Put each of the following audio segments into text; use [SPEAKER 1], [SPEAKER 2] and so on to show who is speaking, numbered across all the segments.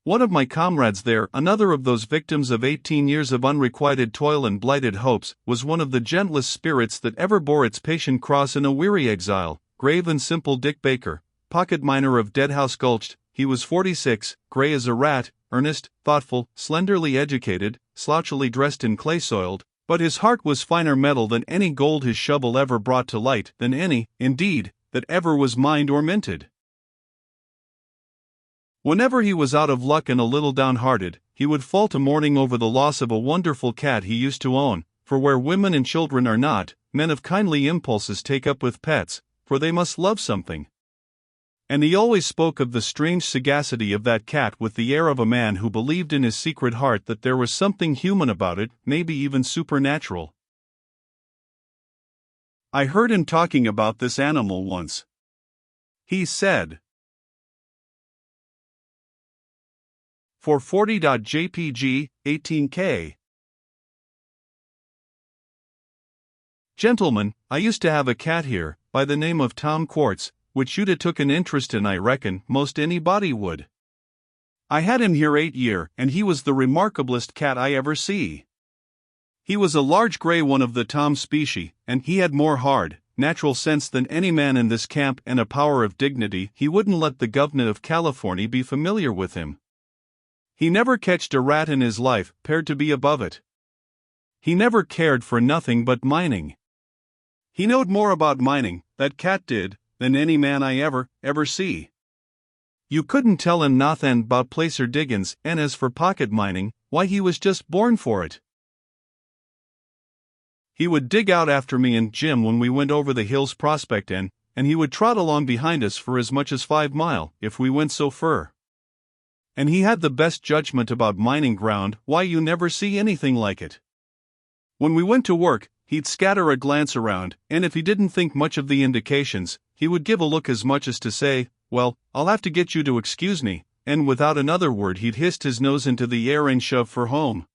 [SPEAKER 1] One of my comrades there, another of those victims of 18 years of unrequited toil and blighted hopes, was one of the gentlest spirits that ever bore its patient cross in a weary exile, grave and simple Dick Baker, pocket miner of Deadhouse Gulch. He was 46, grey as a rat, earnest, thoughtful, slenderly educated, slouchily dressed in clay-soiled, but his heart was finer metal than any gold his shovel ever brought to light, than any, indeed, that ever was mined or minted. Whenever he was out of luck and a little downhearted, he would fall to mourning over the loss of a wonderful cat he used to own, for where women and children are not, men of kindly impulses take up with pets, for they must love something. And he always spoke of the strange sagacity of that cat with the air of a man who believed in his secret heart that there was something human about it, maybe even supernatural. I heard him talking about this animal once. He said, "For 40.jpg, 18K. Gentlemen, I used to have a cat here, by the name of Tom Quartz, which you'd 'a took an interest in, I reckon, most anybody would. I had him here 8 year, and he was the remarkablest cat I ever see. He was a large grey one of the Tom specie, and he had more hard, natural sense than any man in this camp and a power of dignity. He wouldn't let the Governor of California be familiar with him. He never catched a rat in his life, 'peared to be above it. He never cared for nothing but mining. He knowed more about mining, that cat did, than any man I ever see. You couldn't tell him nothin' 'bout placer diggin's, and as for pocket mining, why he was just born for it. He would dig out after me and Jim when we went over the hills prospectin', and he would trot along behind us for as much as 5 mile, if we went so fur. And he had the best judgment about mining ground, why you never see anything like it. When we went to work, he'd scatter a glance around, and if he didn't think much of the indications, he would give a look as much as to say, 'Well, I'll have to get you to excuse me,' and without another word he'd hist his nose into the air and shove for home.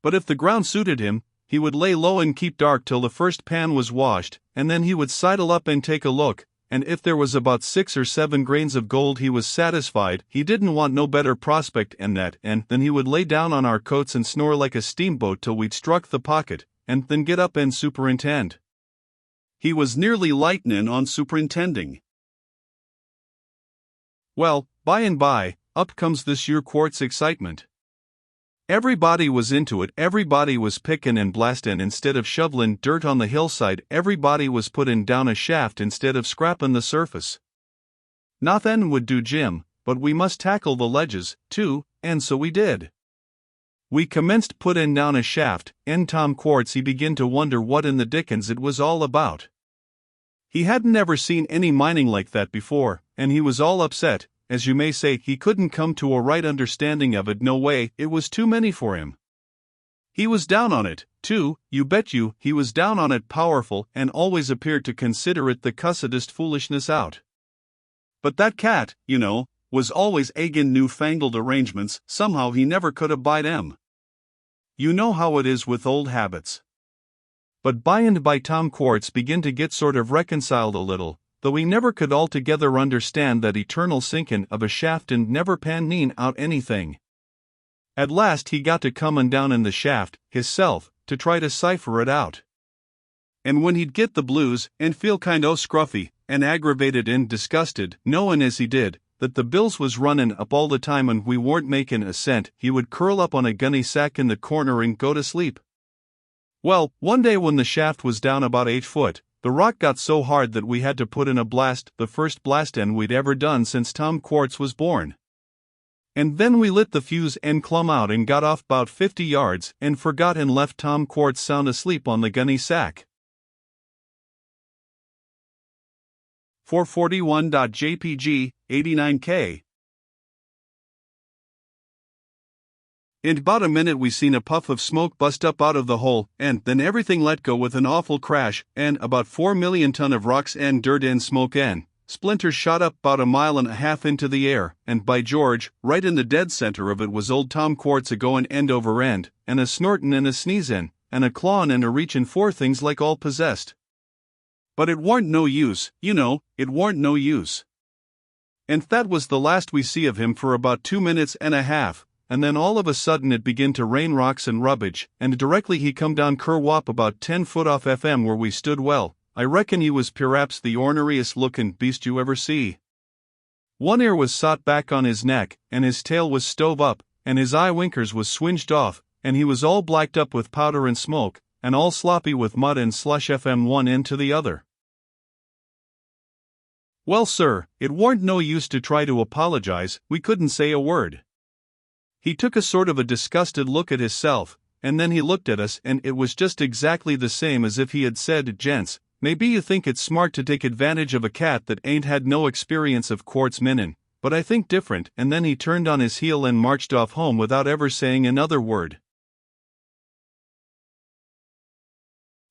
[SPEAKER 1] But if the ground suited him, he would lay low and keep dark till the first pan was washed, and then he would sidle up and take a look, and if there was about 6 or 7 grains of gold he was satisfied. He didn't want no better prospect and that, and then he would lay down on our coats and snore like a steamboat till we'd struck the pocket, and then get up and superintend. He was nearly lightnin' on superintending. Well, by and by, up comes this year Quartz excitement. Everybody was into it, everybody was pickin' and blastin' instead of shovelin' dirt on the hillside, everybody was puttin' down a shaft instead of scrappin' the surface. Nothin' would do Jim, but we must tackle the ledges, too, and so we did. We commenced puttin' down a shaft, and Tom Quartz he began to wonder what in the dickens it was all about. He hadn't ever seen any mining like that before, and he was all upset. As you may say, he couldn't come to a right understanding of it, no way, it was too many for him. He was down on it, too, you bet you, he was down on it powerful, and always appeared to consider it the cussedest foolishness out. But that cat, you know, was always eggin' new-fangled arrangements, somehow he never could abide 'em. You know how it is with old habits. But by and by Tom Quartz began to get sort of reconciled a little, though he never could altogether understand that eternal sinkin' of a shaft and never pannin' out anything. At last he got to comin' down in the shaft, hisself, to try to cipher it out. And when he'd get the blues, and feel kind o' scruffy, and aggravated and disgusted, knowin' as he did, that the bills was runnin' up all the time and we warn't makin' a cent, he would curl up on a gunny sack in the corner and go to sleep. Well, one day when the shaft was down about 8 foot, the rock got so hard that we had to put in a blast, the first blast-in we'd ever done since Tom Quartz was born. And then we lit the fuse and clumb out and got off 'bout 50 yards and forgot and left Tom Quartz sound asleep on the gunny sack. 441.jpg, 89K. In about a minute we seen a puff of smoke bust up out of the hole, and then everything let go with an awful crash, and about 4 million ton of rocks and dirt and smoke and splinters shot up about 1.5 miles into the air, and by George, right in the dead center of it was old Tom Quartz a-goin' end over end, and a snortin' and a sneezin', and a clawin' and a reachin' for things like all possessed. But it warn't no use, you know, it warn't no use. And that was the last we see of him for about 2 minutes and a half, and then all of a sudden it began to rain rocks and rubbish, and directly he come down Kerwop about 10 foot off FM where we stood. Well, I reckon he was perhaps the orneriest looking beast you ever see. One ear was sot back on his neck, and his tail was stove up, and his eye winkers was swinged off, and he was all blacked up with powder and smoke, and all sloppy with mud and slush FM one end to the other. Well, sir, it warn't no use to try to apologize, we couldn't say a word. He took a sort of a disgusted look at hisself, and then he looked at us, and it was just exactly the same as if he had said, "Gents, maybe you think it's smart to take advantage of a cat that ain't had no experience of quartz minin', but I think different," and then he turned on his heel and marched off home without ever saying another word.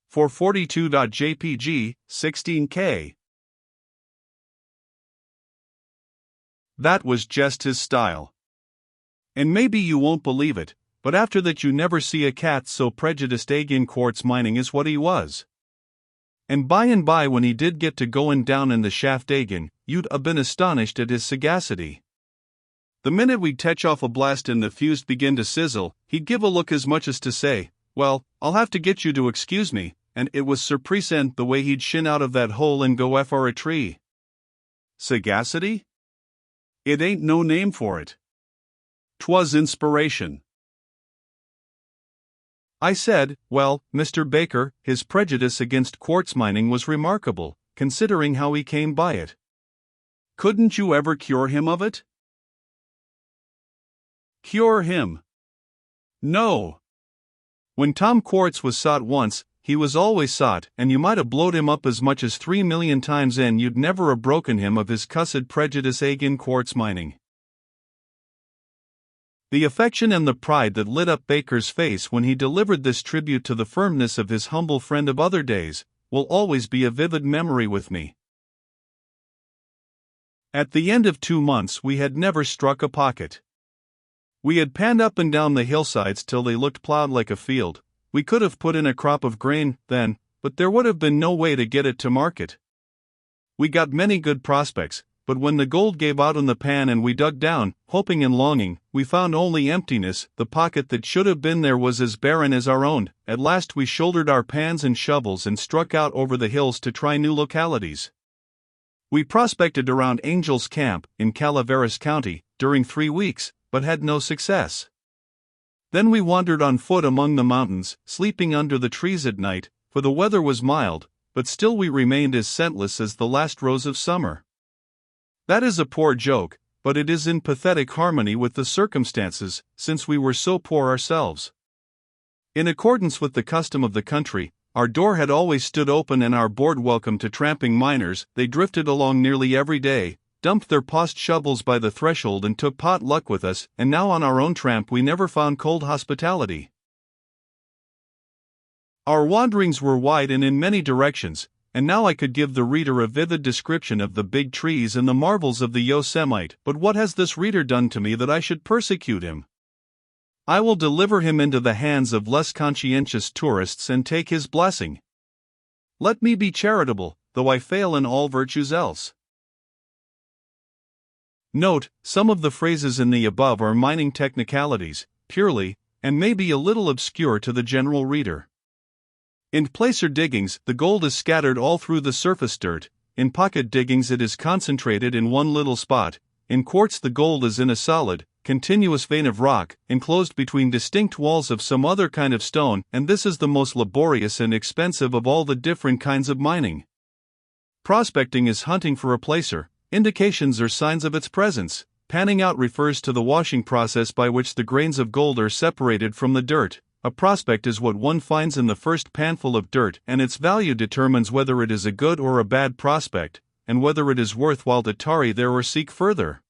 [SPEAKER 1] For 42.jpg, 16K. That was just his style. And maybe you won't believe it, but after that you never see a cat so prejudiced agin quartz mining as what he was. And by when he did get to goin' down in the shaft agin, you'd a been astonished at his sagacity. The minute we'd tetch off a blast and the fuse begin to sizzle, he'd give a look as much as to say, "Well, I'll have to get you to excuse me," and it was surprisant the way he'd shin out of that hole and go for a tree. Sagacity? It ain't no name for it. 'Twas inspiration. I said, "Well, Mr. Baker, his prejudice against quartz mining was remarkable, considering how he came by it. Couldn't you ever cure him of it?" Cure him? No. When Tom Quartz was sot once, he was always sot, and you might have blowed him up as much as 3,000,000 times and you'd never have broken him of his cussed prejudice agin quartz mining. The affection and the pride that lit up Baker's face when he delivered this tribute to the firmness of his humble friend of other days will always be a vivid memory with me. At the end of 2 months we had never struck a pocket. We had panned up and down the hillsides till they looked plowed like a field. We could have put in a crop of grain, then, but there would have been no way to get it to market. We got many good prospects, but when the gold gave out in the pan and we dug down, hoping and longing, we found only emptiness. The pocket that should have been there was as barren as our own. At last we shouldered our pans and shovels and struck out over the hills to try new localities. We prospected around Angel's Camp, in Calaveras County, during 3 weeks, but had no success. Then we wandered on foot among the mountains, sleeping under the trees at night, for the weather was mild, but still we remained as scentless as the last rose of summer. That is a poor joke, but it is in pathetic harmony with the circumstances, since we were so poor ourselves. In accordance with the custom of the country, our door had always stood open and our board welcome to tramping miners. They drifted along nearly every day, dumped their post shovels by the threshold and took pot luck with us, and now on our own tramp we never found cold hospitality. Our wanderings were wide and in many directions, and now I could give the reader a vivid description of the big trees and the marvels of the Yosemite, but what has this reader done to me that I should persecute him? I will deliver him into the hands of less conscientious tourists and take his blessing. Let me be charitable, though I fail in all virtues else. Note, some of the phrases in the above are mining technicalities, purely, and may be a little obscure to the general reader. In placer diggings, the gold is scattered all through the surface dirt. In pocket diggings it is concentrated in one little spot. In quartz the gold is in a solid, continuous vein of rock, enclosed between distinct walls of some other kind of stone, and this is the most laborious and expensive of all the different kinds of mining. Prospecting is hunting for a placer. Indications are signs of its presence. Panning out refers to the washing process by which the grains of gold are separated from the dirt. A prospect is what one finds in the first panful of dirt, and its value determines whether it is a good or a bad prospect, and whether it is worthwhile to tarry there or seek further.